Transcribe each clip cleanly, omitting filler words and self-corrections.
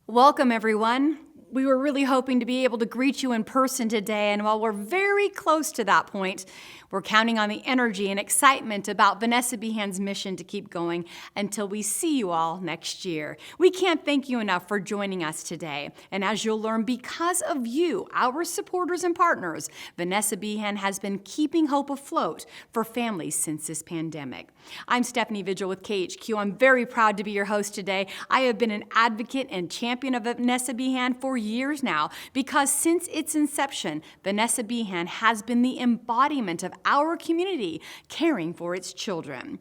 Welcome, everyone. We were really hoping to be able to greet you in person today, and while we're very close to that point, we're counting on the energy and excitement about Vanessa Behan's mission to keep going until we see you all next year. We can't thank you enough for joining us today. And as you'll learn, because of you, our supporters and partners, Vanessa Behan has been keeping hope afloat for families since this pandemic. I'm Stephanie Vigil with KHQ. I'm very proud to be your host today. I have been an advocate and champion of Vanessa Behan for years now because since its inception, Vanessa Behan has been the embodiment of our community caring for its children.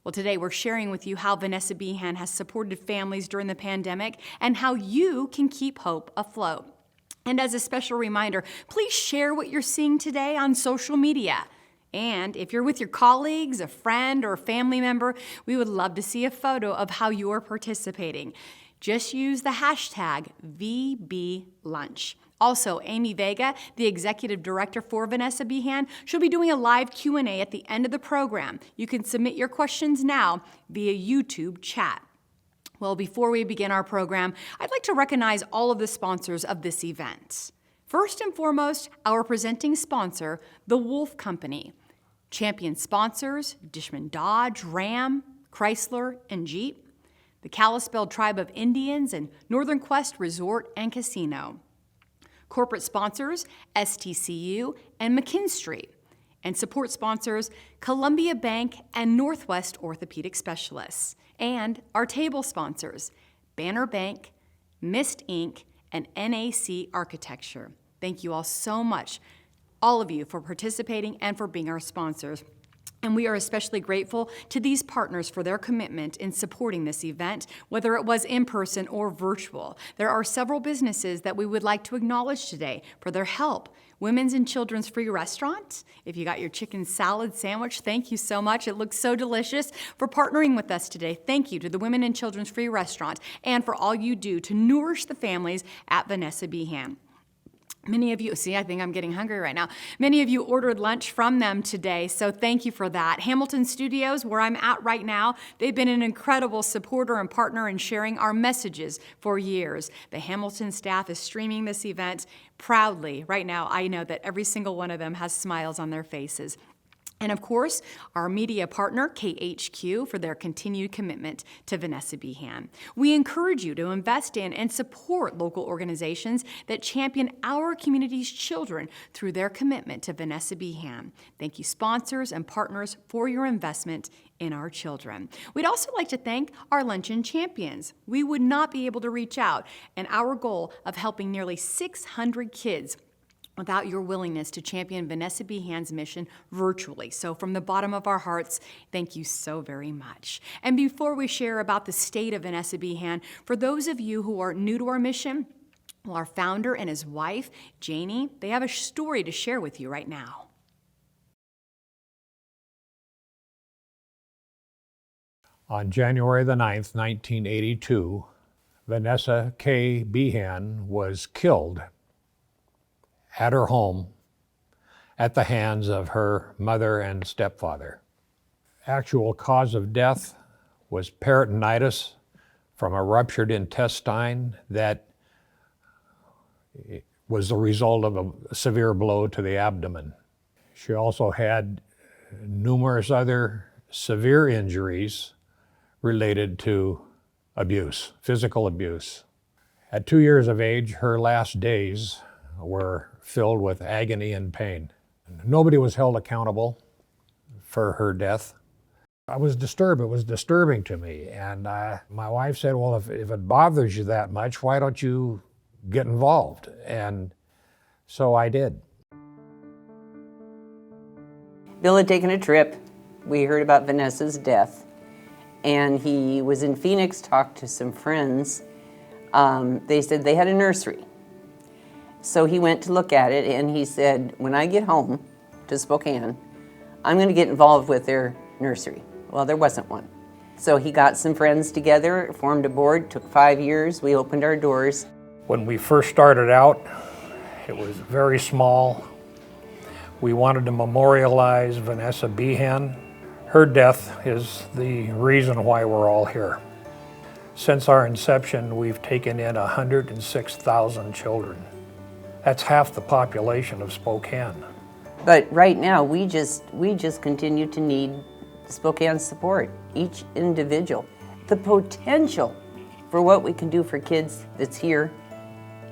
Well, today we're sharing with you how Vanessa Behan has supported families during the pandemic and how you can keep hope afloat. And as a special reminder, please share what you're seeing today on social media. And if you're with your colleagues, a friend, or a family member, we would love to see a photo of how you're participating. Just use the hashtag VBLunch. Also, Amy Vega, the executive director for Vanessa Behan, she'll be doing a live Q&A at the end of the program. You can submit your questions now via YouTube chat. Well, before we begin our program, I'd like to recognize all of the sponsors of this event. First and foremost, our presenting sponsor, the Wolf Company. Champion sponsors, Dishman Dodge, Ram, Chrysler, and Jeep. The Kalispel Tribe of Indians and Northern Quest Resort and Casino. Corporate sponsors, STCU and McKinstry. And support sponsors, Columbia Bank and Northwest Orthopedic Specialists. And our table sponsors, Banner Bank, Mist Inc., and NAC Architecture. Thank you all so much, all of you, for participating and for being our sponsors. And we are especially grateful to these partners for their commitment in supporting this event, whether it was in person or virtual. There are several businesses that we would like to acknowledge today for their help. Women's and Children's Free Restaurant. If you got your chicken salad sandwich, thank you so much. It looks so delicious. For partnering with us today, thank you to the Women and Children's Free Restaurant and for all you do to nourish the families at Vanessa Behan. Many of you, I think I'm getting hungry right now. Many of you ordered lunch from them today, so thank you for that. Hamilton Studios, where I'm at right now, they've been an incredible supporter and partner in sharing our messages for years. The Hamilton staff is streaming this event proudly. Right now, I know that every single one of them has smiles on their faces. And of course, our media partner, KHQ, for their continued commitment to Vanessa Behan. We encourage you to invest in and support local organizations that champion our community's children through their commitment to Vanessa Behan. Thank you, sponsors and partners, for your investment in our children. We'd also like to thank our luncheon champions. We would not be able to reach out, and our goal of helping nearly 600 kids without your willingness to champion Vanessa Behan's mission virtually. So from the bottom of our hearts, thank you so very much. And before we share about the state of Vanessa Behan, for those of you who are new to our mission, well, our founder and his wife, Janie, they have a story to share with you right now. On January the 9th, 1982, Vanessa K. Behan was killed at her home at the hands of her mother and stepfather. Actual cause of death was peritonitis from a ruptured intestine that was the result of a severe blow to the abdomen. She also had numerous other severe injuries related to abuse, physical abuse. At 2 years of age, her last days were filled with agony and pain. Nobody was held accountable for her death. I was disturbed. It was disturbing to me. And my wife said, well, if it bothers you that much, why don't you get involved? And so I did. Bill had taken a trip. We heard about Vanessa's death. And he was in Phoenix, talked to some friends. They said they had a nursery. So he went to look at it, and he said, when I get home to Spokane, I'm going to get involved with their nursery. Well, there wasn't one. So he got some friends together, formed a board, took 5 years. We opened our doors. When we first started out, it was very small. We wanted to memorialize Vanessa Behan. Her death is the reason why we're all here. Since our inception, we've taken in 106,000 children. That's half the population of Spokane. But right now, we just continue to need Spokane's support, each individual. The potential for what we can do for kids that's here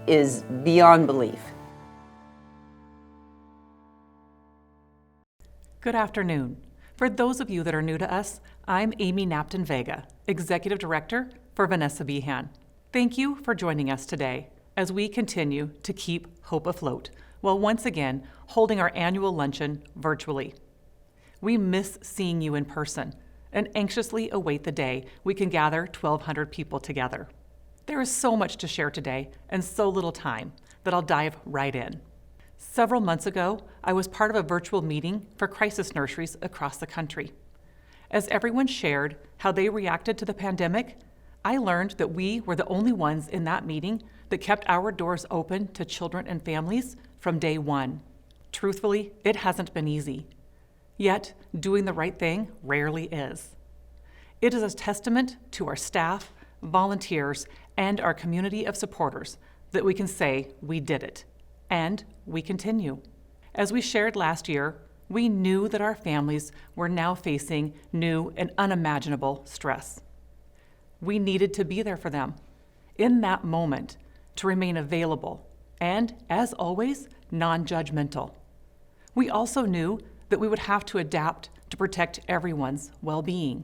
is beyond belief. Good afternoon. For those of you that are new to us, I'm Amy Napton Vega, Executive Director for Vanessa Behan. Thank you for joining us today as we continue to keep hope afloat while once again holding our annual luncheon virtually. We miss seeing you in person and anxiously await the day we can gather 1,200 people together. There is so much to share today and so little time that I'll dive right in. Several months ago, I was part of a virtual meeting for crisis nurseries across the country. As everyone shared how they reacted to the pandemic, I learned that we were the only ones in that meeting that kept our doors open to children and families from day one. Truthfully, it hasn't been easy. Yet, doing the right thing rarely is. It is a testament to our staff, volunteers, and our community of supporters that we can say we did it. And we continue. As we shared last year, we knew that our families were now facing new and unimaginable stress. We needed to be there for them in that moment, to remain available and, as always, non-judgmental. We also knew that we would have to adapt to protect everyone's well-being.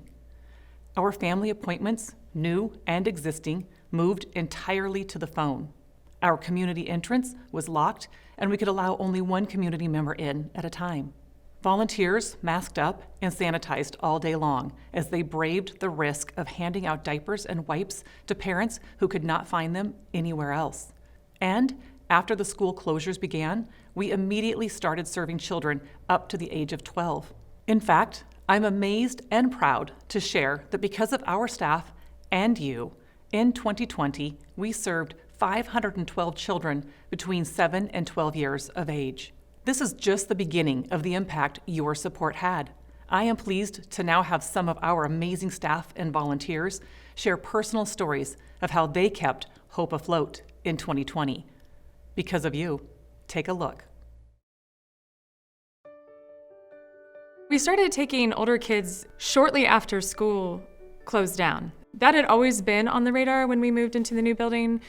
Our family appointments, new and existing, moved entirely to the phone. Our community entrance was locked, and we could allow only one community member in at a time. Volunteers masked up and sanitized all day long as they braved the risk of handing out diapers and wipes to parents who could not find them anywhere else. And after the school closures began, we immediately started serving children up to the age of 12. In fact, I'm amazed and proud to share that because of our staff and you, in 2020, we served 512 children between 7 and 12 years of age. This is just the beginning of the impact your support had. I am pleased to now have some of our amazing staff and volunteers share personal stories of how they kept hope afloat in 2020. Because of you, take a look. We started taking older kids shortly after school closed down. That had always been on the radar when we moved into the new building.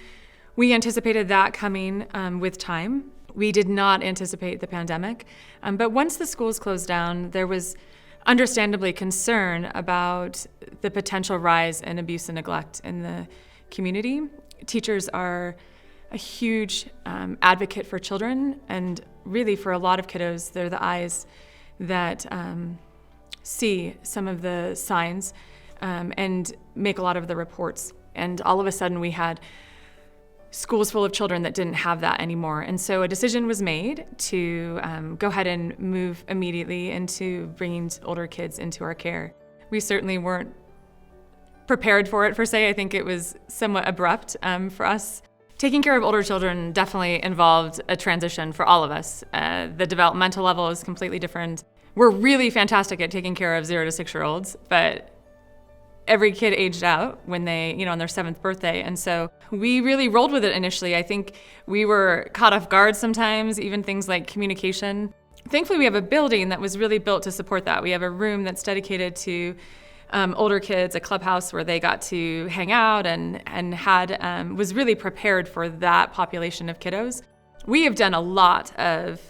We anticipated that coming with time. We did not anticipate the pandemic. But once the schools closed down, there was understandably concern about the potential rise in abuse and neglect in the community. Teachers are a huge advocate for children, and really for a lot of kiddos, they're the eyes that see some of the signs and make a lot of the reports. And all of a sudden we had schools full of children that didn't have that anymore. And so a decision was made to go ahead and move immediately into bringing older kids into our care. We certainly weren't prepared for it, per se. I think it was somewhat abrupt for us. Taking care of older children definitely involved a transition for all of us. The developmental level is completely different. We're really fantastic at taking care of 0 to 6-year-olds, but every kid aged out when they, on their 7th birthday. And so we really rolled with it initially. I think we were caught off guard sometimes, even things like communication. Thankfully, we have a building that was really built to support that. We have a room that's dedicated to older kids, a clubhouse where they got to hang out and was really prepared for that population of kiddos. We have done a lot of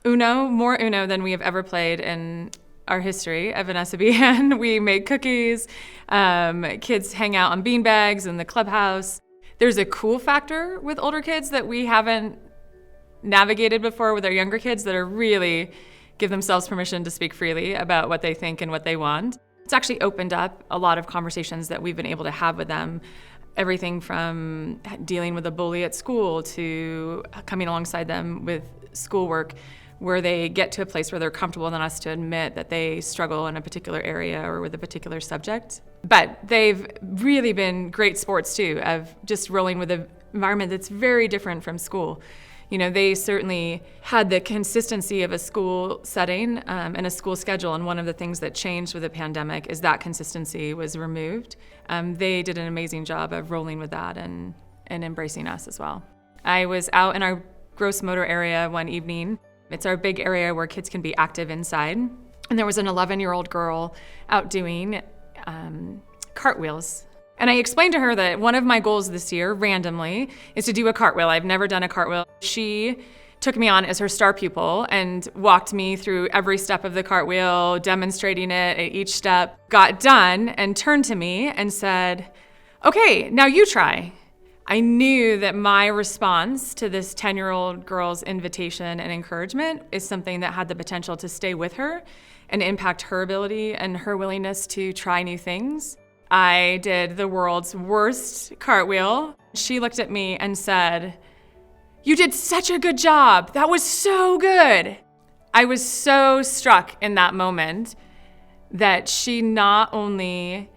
more Uno than we have ever played in our history at Vanessa Behan. We make cookies, kids hang out on beanbags in the clubhouse. There's a cool factor with older kids that we haven't navigated before with our younger kids that are really give themselves permission to speak freely about what they think and what they want. It's actually opened up a lot of conversations that we've been able to have with them. Everything from dealing with a bully at school to coming alongside them with schoolwork, where they get to a place where they're comfortable enough to admit that they struggle in a particular area or with a particular subject. But they've really been great sports too, of just rolling with an environment that's very different from school. They certainly had the consistency of a school setting and a school schedule, and one of the things that changed with the pandemic is that consistency was removed. They did an amazing job of rolling with that and embracing us as well. I was out in our gross motor area one evening. It's our big area where kids can be active inside. And there was an 11-year-old girl out doing cartwheels. And I explained to her that one of my goals this year, randomly, is to do a cartwheel. I've never done a cartwheel. She took me on as her star pupil and walked me through every step of the cartwheel, demonstrating it at each step, got done, and turned to me and said, "Okay, now you try." I knew that my response to this 10-year-old girl's invitation and encouragement is something that had the potential to stay with her and impact her ability and her willingness to try new things. I did the world's worst cartwheel. She looked at me and said, "You did such a good job. That was so good." I was so struck in that moment that she not only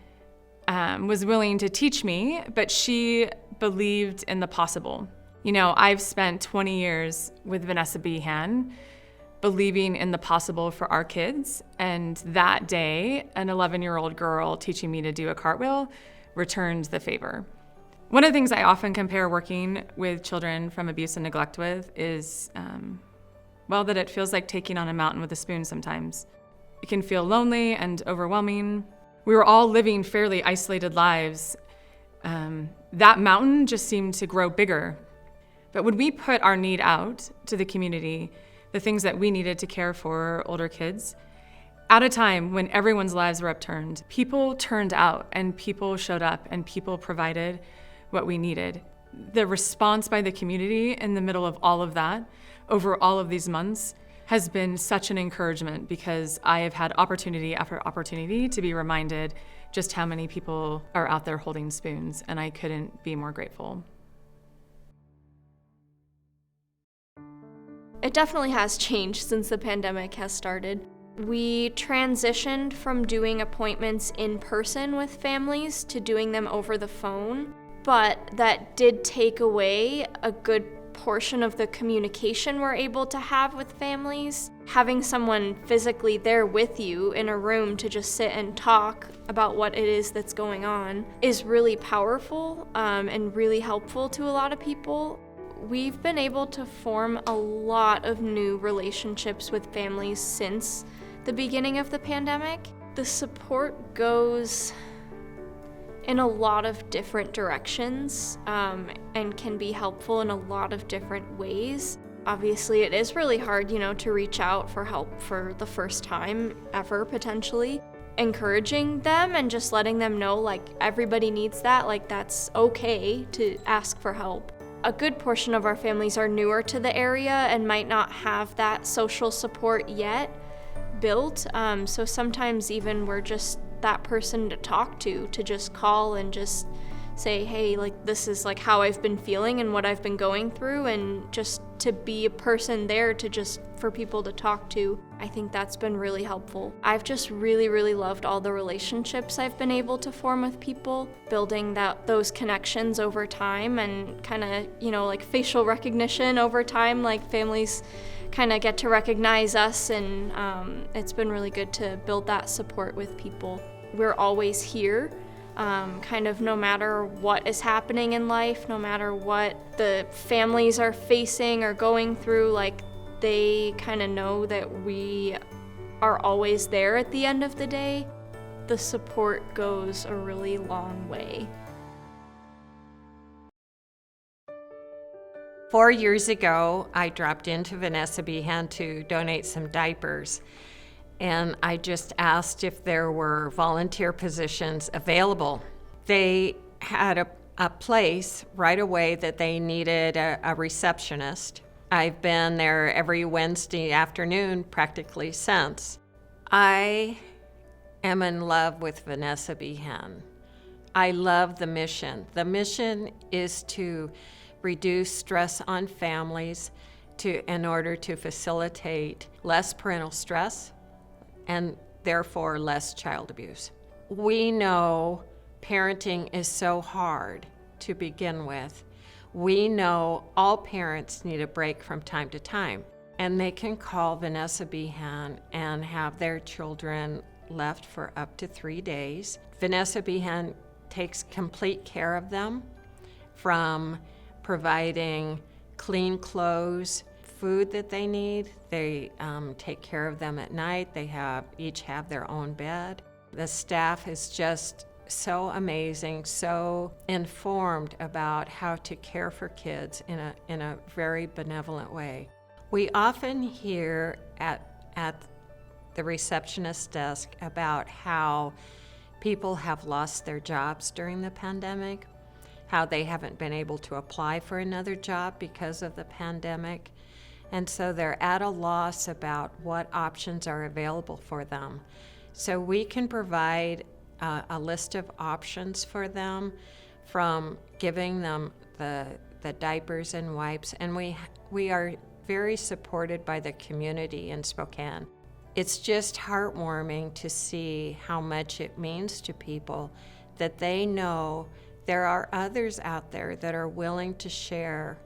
was willing to teach me, but she believed in the possible. I've spent 20 years with Vanessa Behan believing in the possible for our kids, and that day, an 11-year-old girl teaching me to do a cartwheel returned the favor. One of the things I often compare working with children from abuse and neglect with is, that it feels like taking on a mountain with a spoon sometimes. It can feel lonely and overwhelming. We were all living fairly isolated lives. That mountain just seemed to grow bigger. But when we put our need out to the community, the things that we needed to care for older kids, at a time when everyone's lives were upturned, people turned out and people showed up and people provided what we needed. The response by the community in the middle of all of that, over all of these months, has been such an encouragement, because I have had opportunity after opportunity to be reminded just how many people are out there holding spoons, and I couldn't be more grateful. It definitely has changed since the pandemic has started. We transitioned from doing appointments in person with families to doing them over the phone, but that did take away a good portion of the communication we're able to have with families. Having someone physically there with you in a room to just sit and talk about what it is that's going on is really powerful and really helpful to a lot of people. We've been able to form a lot of new relationships with families since the beginning of the pandemic. The support goes in a lot of different directions and can be helpful in a lot of different ways. Obviously, it is really hard, to reach out for help for the first time ever, potentially. Encouraging them and just letting them know, everybody needs that, that's okay to ask for help. A good portion of our families are newer to the area and might not have that social support yet built. So sometimes even we're just that person to talk to just call and just say, hey, this is how I've been feeling and what I've been going through, and just to be a person there to just for people to talk to. I think that's been really helpful. I've just really, really loved all the relationships I've been able to form with people, building those connections over time, and kind of, facial recognition over time, families kind of get to recognize us, and it's been really good to build that support with people. We're always here. Kind of no matter what is happening in life, no matter what the families are facing or going through, they kind of know that we are always there at the end of the day. The support goes a really long way. 4 years ago, I dropped into Vanessa Behan to donate some diapers. And I just asked if there were volunteer positions available. They had a place right away that they needed a receptionist. I've been there every Wednesday afternoon practically since. I am in love with Vanessa Behan. I love the mission. The mission is to reduce stress on families in order to facilitate less parental stress, and therefore less child abuse. We know parenting is so hard to begin with. We know all parents need a break from time to time, and they can call Vanessa Behan and have their children left for up to 3 days. Vanessa Behan takes complete care of them, from providing clean clothes, food that they need. They take care of them at night. They each have their own bed. The staff is just so amazing, so informed about how to care for kids in a very benevolent way. We often hear at the receptionist desk about how people have lost their jobs during the pandemic, how they haven't been able to apply for another job because of the pandemic. And so they're at a loss about what options are available for them. So we can provide a list of options for them, from giving them the diapers and wipes, and we are very supported by the community in Spokane. It's just heartwarming to see how much it means to people that they know there are others out there that are willing to share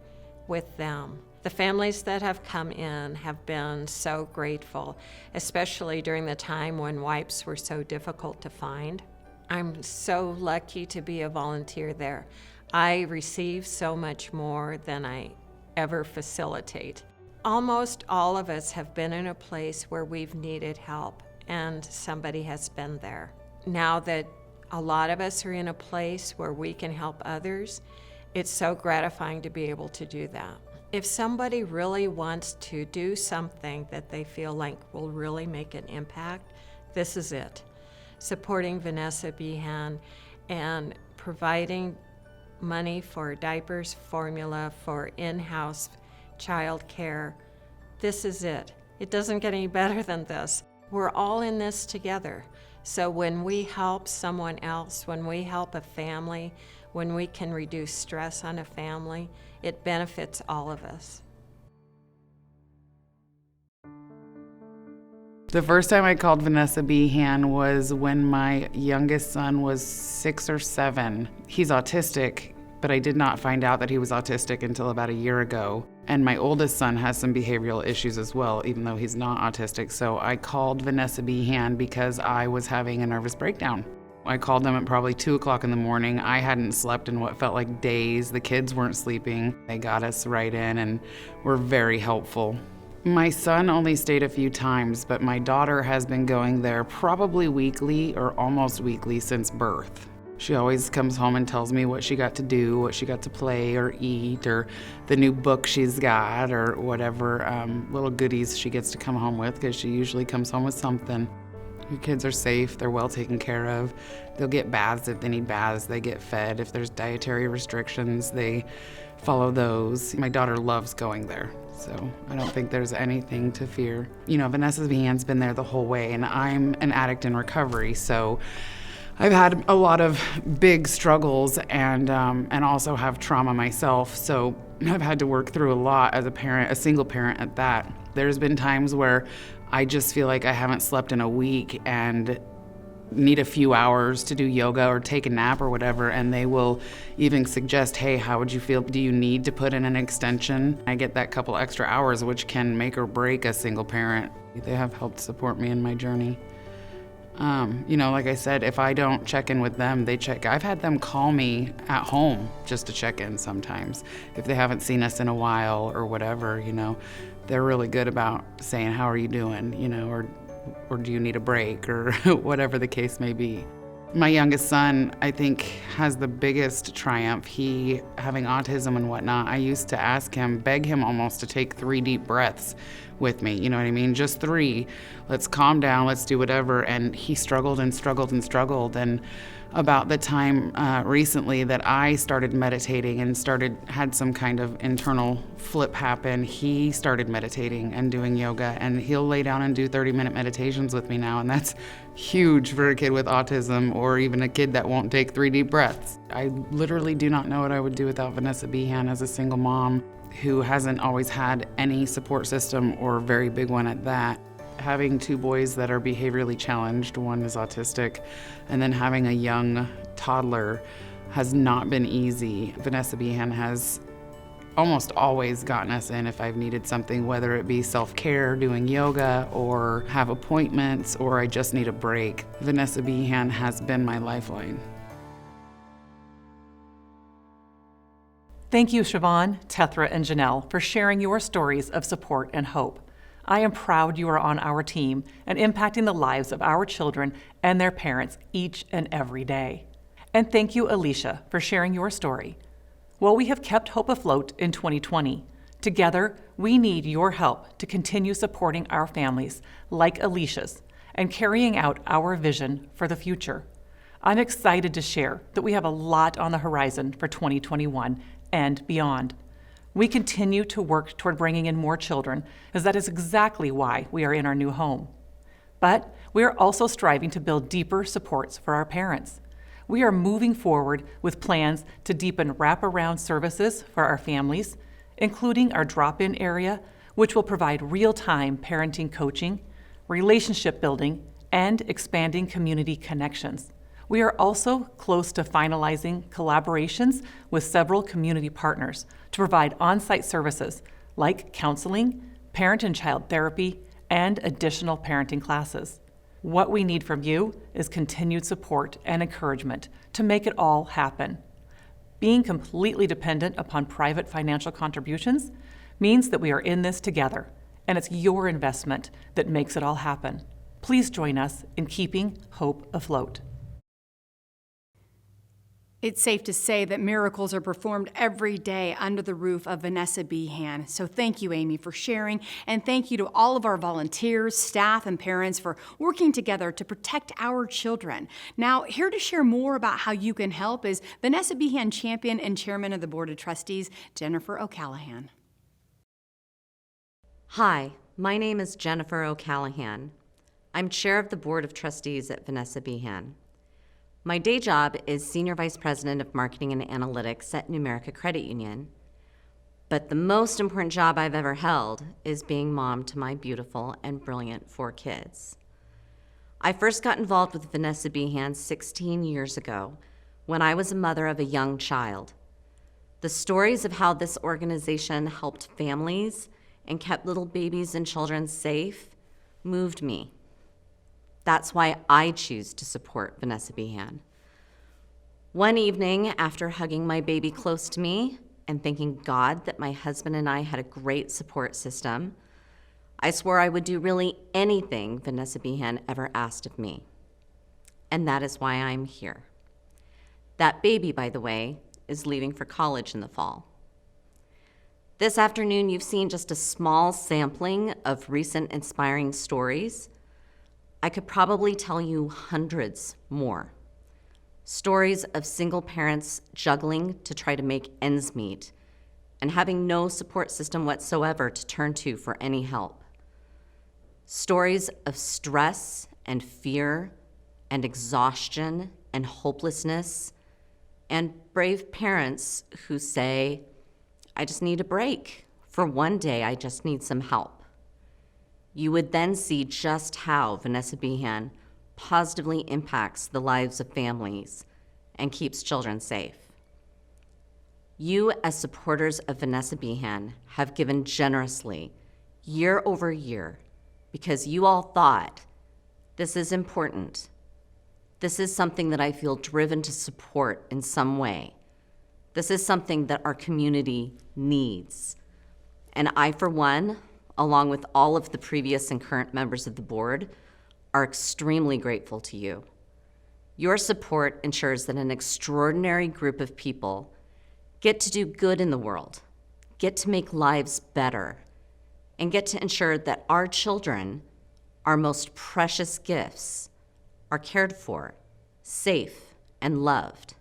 with them. The families that have come in have been so grateful, especially during the time when wipes were so difficult to find. I'm so lucky to be a volunteer there. I receive so much more than I ever facilitate. Almost all of us have been in a place where we've needed help, and somebody has been there. Now that a lot of us are in a place where we can help others, it's so gratifying to be able to do that. If somebody really wants to do something that they feel like will really make an impact, this is it. Supporting Vanessa Behan and providing money for diapers, formula, for in-house child care. This is it. It doesn't get any better than this. We're all in this together. So when we help someone else, when we help a family, when we can reduce stress on a family, it benefits all of us. The first time I called Vanessa Behan was when my youngest son was 6 or 7. He's autistic, but I did not find out that he was autistic until about a year ago. And my oldest son has some behavioral issues as well, even though he's not autistic. So I called Vanessa Behan because I was having a nervous breakdown. I called them at probably 2 o'clock in the morning. I hadn't slept in what felt like days. The kids weren't sleeping. They got us right in and were very helpful. My son only stayed a few times, but my daughter has been going there probably weekly or almost weekly since birth. She always comes home and tells me what she got to do, what she got to play or eat, or the new book she's got, or whatever little goodies she gets to come home with, because she usually comes home with something. Your kids are safe, they're well taken care of. They'll get baths if they need baths, they get fed. If there's dietary restrictions, they follow those. My daughter loves going there, so I don't think there's anything to fear. You know, Vanessa Behan's been there the whole way, and I'm an addict in recovery, so I've had a lot of big struggles and also have trauma myself, so I've had to work through a lot as a parent, a single parent at that. There's been times where I just feel like I haven't slept in a week and need a few hours to do yoga or take a nap or whatever, and they will even suggest, hey, how would you feel? Do you need to put in an extension? I get that couple extra hours, which can make or break a single parent. They have helped support me in my journey. You know, like I said, if I don't check in with them, they check. I've had them call me at home just to check in sometimes. If they haven't seen us in a while or whatever, you know, they're really good about saying, how are you doing, you know, or do you need a break, or whatever the case may be. My youngest son, I think, has the biggest triumph. He, having autism and whatnot, I used to ask him, beg him almost to take 3 deep breaths with me, you know what I mean? Just 3. Let's calm down, let's do whatever. And he struggled and struggled and struggled. And about the time recently that I started meditating and had some kind of internal flip happen, he started meditating and doing yoga, and he'll lay down and do 30-minute meditations with me now, and that's huge for a kid with autism or even a kid that won't take 3 deep breaths. I literally do not know what I would do without Vanessa Behan as a single mom who hasn't always had any support system, or a very big one at that. Having 2 boys that are behaviorally challenged, one is autistic, and then having a young toddler has not been easy. Vanessa Behan has almost always gotten us in if I've needed something, whether it be self-care, doing yoga, or have appointments, or I just need a break. Vanessa Behan has been my lifeline. Thank you, Siobhan, Tethra, and Janelle, for sharing your stories of support and hope. I am proud you are on our team and impacting the lives of our children and their parents each and every day. And thank you, Alicia, for sharing your story. While we have kept hope afloat in 2020, together we need your help to continue supporting our families like Alicia's and carrying out our vision for the future. I'm excited to share that we have a lot on the horizon for 2021 and beyond. We continue to work toward bringing in more children, as that is exactly why we are in our new home. But we are also striving to build deeper supports for our parents. We are moving forward with plans to deepen wraparound services for our families, including our drop-in area, which will provide real-time parenting coaching, relationship building, and expanding community connections. We are also close to finalizing collaborations with several community partners to provide on-site services like counseling, parent and child therapy, and additional parenting classes. What we need from you is continued support and encouragement to make it all happen. Being completely dependent upon private financial contributions means that we are in this together, and it's your investment that makes it all happen. Please join us in keeping hope afloat. It's safe to say that miracles are performed every day under the roof of Vanessa Behan. So thank you, Amy, for sharing, and thank you to all of our volunteers, staff, and parents for working together to protect our children. Now, here to share more about how you can help is Vanessa Behan champion and chairman of the Board of Trustees, Jennifer O'Callahan. Hi, my name is Jennifer O'Callahan. I'm chair of the Board of Trustees at Vanessa Behan. My day job is Senior Vice President of Marketing and Analytics at Numerica Credit Union. But the most important job I've ever held is being mom to my beautiful and brilliant 4 kids. I first got involved with Vanessa Behan 16 years ago when I was a mother of a young child. The stories of how this organization helped families and kept little babies and children safe moved me. That's why I choose to support Vanessa Behan. One evening, after hugging my baby close to me and thanking God that my husband and I had a great support system, I swore I would do really anything Vanessa Behan ever asked of me. And that is why I'm here. That baby, by the way, is leaving for college in the fall. This afternoon, you've seen just a small sampling of recent inspiring stories. I could probably tell you hundreds more. Stories of single parents juggling to try to make ends meet and having no support system whatsoever to turn to for any help. Stories of stress and fear and exhaustion and hopelessness, and brave parents who say, I just need a break. For one day, I just need some help. You would then see just how Vanessa Behan positively impacts the lives of families and keeps children safe. You, as supporters of Vanessa Behan, have given generously year over year because you all thought, this is important. This is something that I feel driven to support in some way. This is something that our community needs. And I, for one, along with all of the previous and current members of the board, are extremely grateful to you. Your support ensures that an extraordinary group of people get to do good in the world, get to make lives better, and get to ensure that our children, our most precious gifts, are cared for, safe, and loved.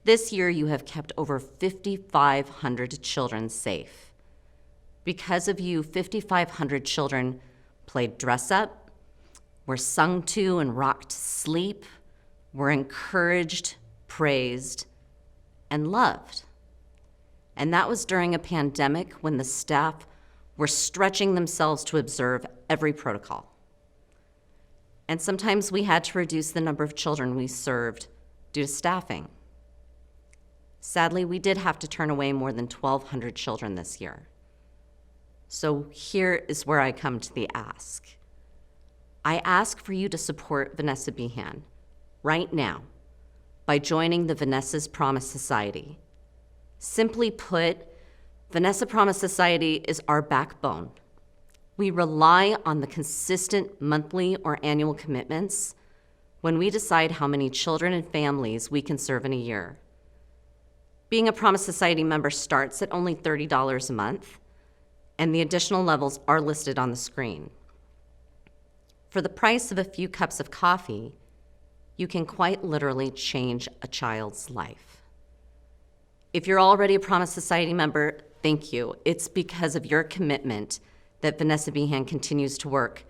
This year, you have kept over 5,500 children safe. Because of you, 5,500 children played dress up, were sung to and rocked to sleep, were encouraged, praised, and loved. And that was during a pandemic when the staff were stretching themselves to observe every protocol. And sometimes we had to reduce the number of children we served due to staffing. Sadly, we did have to turn away more than 1,200 children this year. So here is where I come to the ask. I ask for you to support Vanessa Behan right now by joining the Vanessa's Promise Society. Simply put, Vanessa Promise Society is our backbone. We rely on the consistent monthly or annual commitments when we decide how many children and families we can serve in a year. Being a Promise Society member starts at only $30 a month, and the additional levels are listed on the screen. For the price of a few cups of coffee, you can quite literally change a child's life. If you're already a Promise Society member, thank you. It's because of your commitment that Vanessa Behan continues to work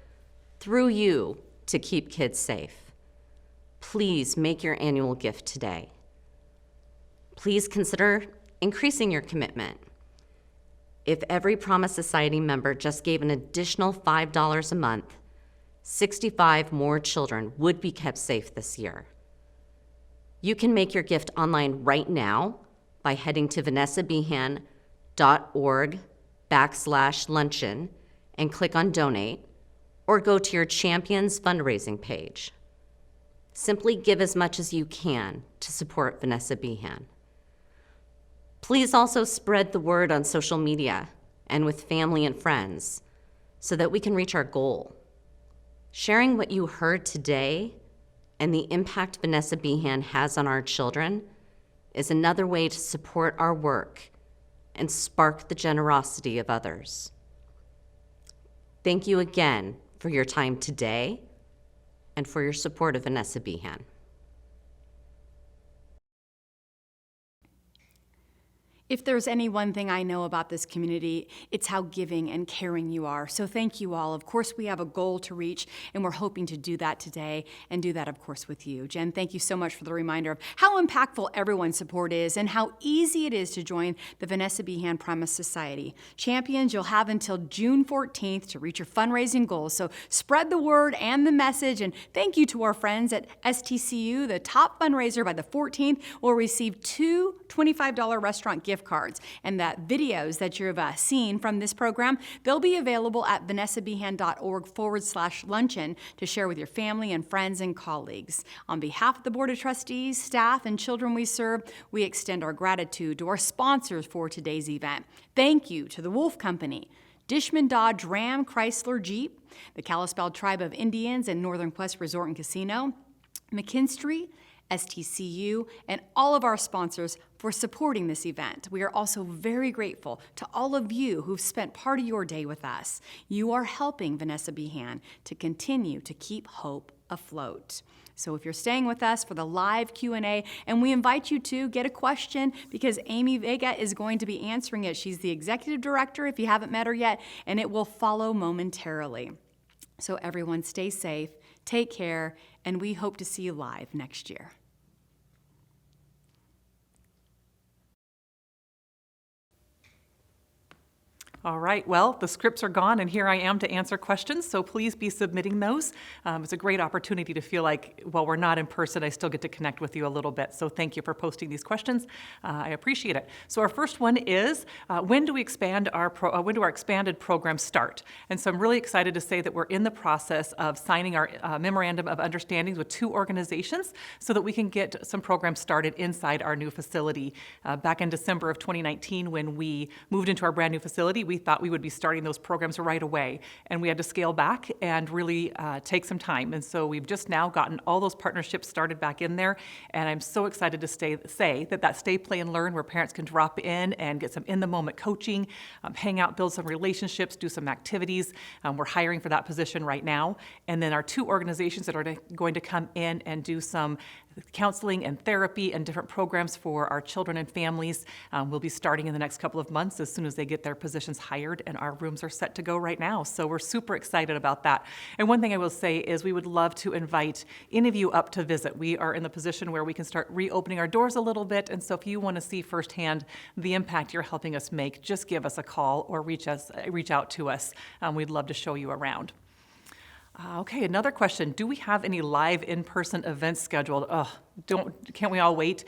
through you to keep kids safe. Please make your annual gift today. Please consider increasing your commitment. If every Promise Society member just gave an additional $5 a month, 65 more children would be kept safe this year. You can make your gift online right now by heading to vanessabehan.org/luncheon and click on Donate, or go to your Champions fundraising page. Simply give as much as you can to support Vanessa Behan. Please also spread the word on social media and with family and friends so that we can reach our goal. Sharing what you heard today and the impact Vanessa Behan has on our children is another way to support our work and spark the generosity of others. Thank you again for your time today and for your support of Vanessa Behan. If there's any one thing I know about this community, it's how giving and caring you are. So thank you all. Of course, we have a goal to reach, and we're hoping to do that today and do that, of course, with you. Jen, thank you so much for the reminder of how impactful everyone's support is and how easy it is to join the Vanessa Behan Promise Society. Champions, you'll have until June 14th to reach your fundraising goals. So spread the word and the message, and thank you to our friends at STCU. The top fundraiser by the 14th will receive 2 $25 restaurant gift cards. And the videos that you've seen from this program, they'll be available at vanessabehan.org/luncheon to share with your family and friends and colleagues. On behalf of the Board of Trustees, staff, and children we serve, we extend our gratitude to our sponsors for today's event. Thank you to the Wolf Company, Dishman Dodge Ram Chrysler Jeep, the Kalispel Tribe of Indians and Northern Quest Resort and Casino, McKinstry, STCU, and all of our sponsors for supporting this event. We are also very grateful to all of you who've spent part of your day with us. You are helping Vanessa Behan to continue to keep hope afloat. So if you're staying with us for the live Q&A, and we invite you to get a question because Amy Vega is going to be answering it. She's the executive director if you haven't met her yet, and it will follow momentarily. So everyone stay safe, take care, and we hope to see you live next year. All right, well, the scripts are gone, and here I am to answer questions, so please be submitting those. It's a great opportunity to feel like, while we're not in person, I still get to connect with you a little bit, so thank you for posting these questions. I appreciate it. So our first one is, when do our expanded programs start? And so I'm really excited to say that we're in the process of signing our memorandum of understandings with 2 organizations so that we can get some programs started inside our new facility. Back in December of 2019, when we moved into our brand new facility, we thought we would be starting those programs right away, and we had to scale back and really take some time. And so we've just now gotten all those partnerships started back in there, and I'm so excited to say that Stay, Play, and Learn, where parents can drop in and get some in-the-moment coaching, hang out, build some relationships, do some activities. We're hiring for that position right now. And then our 2 organizations that are going to come in and do some counseling and therapy and different programs for our children and families will be starting in the next couple of months as soon as they get their positions hired, and our rooms are set to go right now. So we're super excited about that. And one thing I will say is we would love to invite any of you up to visit. We are in the position where we can start reopening our doors a little bit, and so if you want to see firsthand the impact you're helping us make, just give us a call or reach out to us. We'd love to show you around. Okay, another question. Do we have any live in-person events scheduled? Can't we all wait?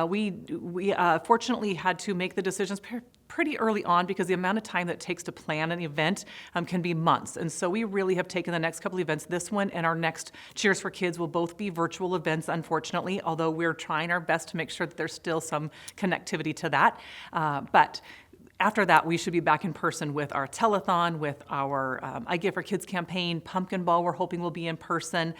We fortunately had to make the decisions pretty early on because the amount of time that it takes to plan an event can be months. And so we really have taken the next couple of events. This one and our next Cheers for Kids will both be virtual events, unfortunately, although we're trying our best to make sure that there's still some connectivity to that. But after that, we should be back in person with our telethon, with our I Give for Kids campaign, Pumpkin Ball we're hoping will be in person.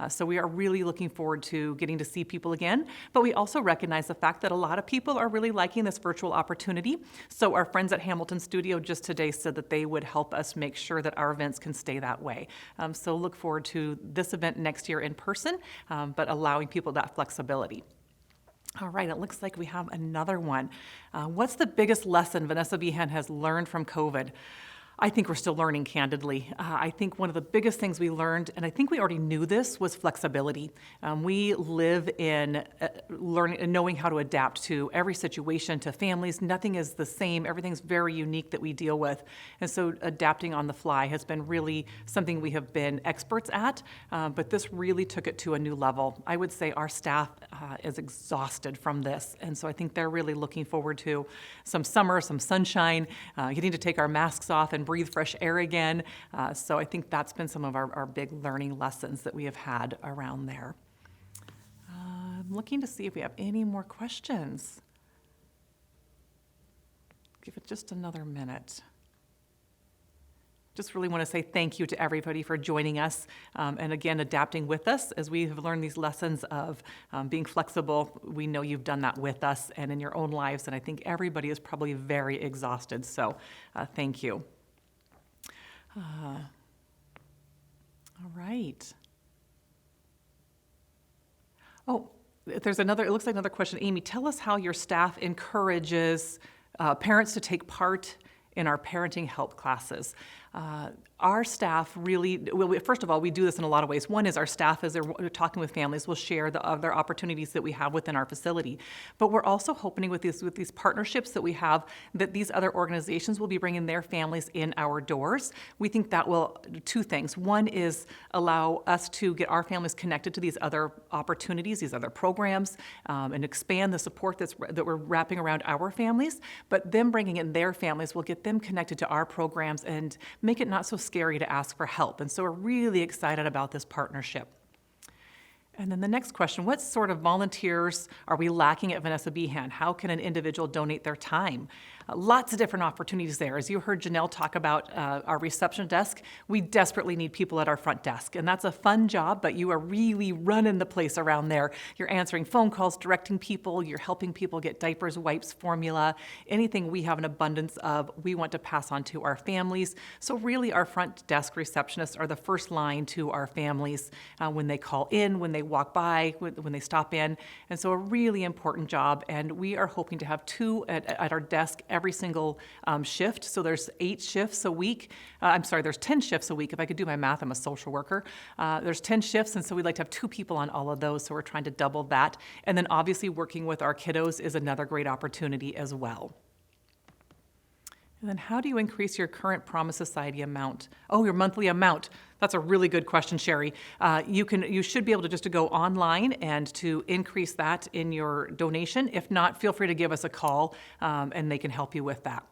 So we are really looking forward to getting to see people again. But we also recognize the fact that a lot of people are really liking this virtual opportunity. So our friends at Hamilton Studio just today said that they would help us make sure that our events can stay that way. So look forward to this event next year in person, but allowing people that flexibility. All right, it looks like we have another one. What's the biggest lesson Vanessa Behan has learned from COVID? I think we're still learning, candidly. I think one of the biggest things we learned, and I think we already knew this, was flexibility. We live in learning and knowing how to adapt to every situation, to families. Nothing is the same. Everything's very unique that we deal with. And so adapting on the fly has been really something we have been experts at, but this really took it to a new level. I would say our staff is exhausted from this, and so I think they're really looking forward to some summer, some sunshine, getting to take our masks off and breathe fresh air again. So I think that's been some of our big learning lessons that we have had around there. I'm looking to see if we have any more questions. Give it just another minute. Just really want to say thank you to everybody for joining us and again adapting with us as we have learned these lessons of being flexible. We know you've done that with us and in your own lives, and I think everybody is probably very exhausted, so thank you. All right. Oh, there's another, it looks like another question. Amy, tell us how your staff encourages parents to take part in our parenting help classes. Our staff really, well, first of all, we do this in a lot of ways. One is our staff, as they're talking with families, will share the other opportunities that we have within our facility. But we're also hoping with these partnerships that we have, that these other organizations will be bringing their families in our doors. We think that will do two things. One is allow us to get our families connected to these other opportunities, these other programs, and expand the support that we're wrapping around our families. But them bringing in their families will get them connected to our programs and make it not so scary to ask for help. And so we're really excited about this partnership. And then the next question, what sort of volunteers are we lacking at Vanessa Behan? How can an individual donate their time? Lots of different opportunities there. As you heard Janelle talk about our reception desk, we desperately need people at our front desk. And that's a fun job, but you are really running the place around there. You're answering phone calls, directing people, you're helping people get diapers, wipes, formula, anything we have an abundance of, we want to pass on to our families. So really our front desk receptionists are the first line to our families when they call in, when they walk by, when they stop in. And so a really important job. And we are hoping to have 2 at our desk every single shift. So there's 8 shifts a week. There's 10 shifts a week. If I could do my math, I'm a social worker. There's 10 shifts, and so we'd like to have 2 people on all of those. So we're trying to double that. And then obviously working with our kiddos is another great opportunity as well. And then how do you increase your current Promise Society amount? Oh, your monthly amount. That's a really good question, Sherry. You should be able to just go online and to increase that in your donation. If not, feel free to give us a call and they can help you with that.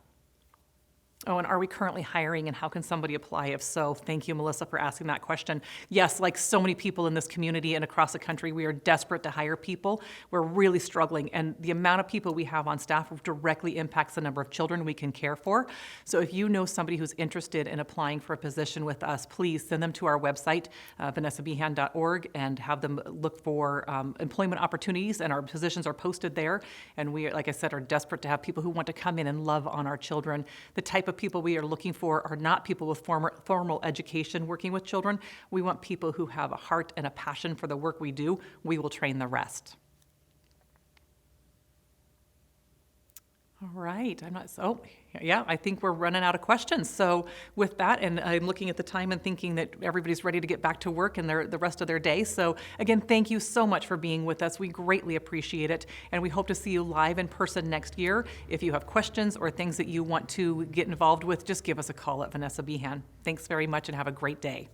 Oh, and are we currently hiring, and how can somebody apply? If so, thank you, Melissa, for asking that question. Yes, like so many people in this community and across the country, we are desperate to hire people. We're really struggling, and the amount of people we have on staff directly impacts the number of children we can care for. So if you know somebody who's interested in applying for a position with us, please send them to our website, vanessabehan.org, and have them look for employment opportunities, and our positions are posted there. And we, like I said, are desperate to have people who want to come in and love on our children. The type of people we are looking for are not people with formal education working with children. We want people who have a heart and a passion for the work we do. We will train the rest. All right, I think we're running out of questions. So with that, and I'm looking at the time and thinking that everybody's ready to get back to work and the rest of their day. So again, thank you so much for being with us. We greatly appreciate it. And we hope to see you live in person next year. If you have questions or things that you want to get involved with, just give us a call at Vanessa Behan. Thanks very much and have a great day.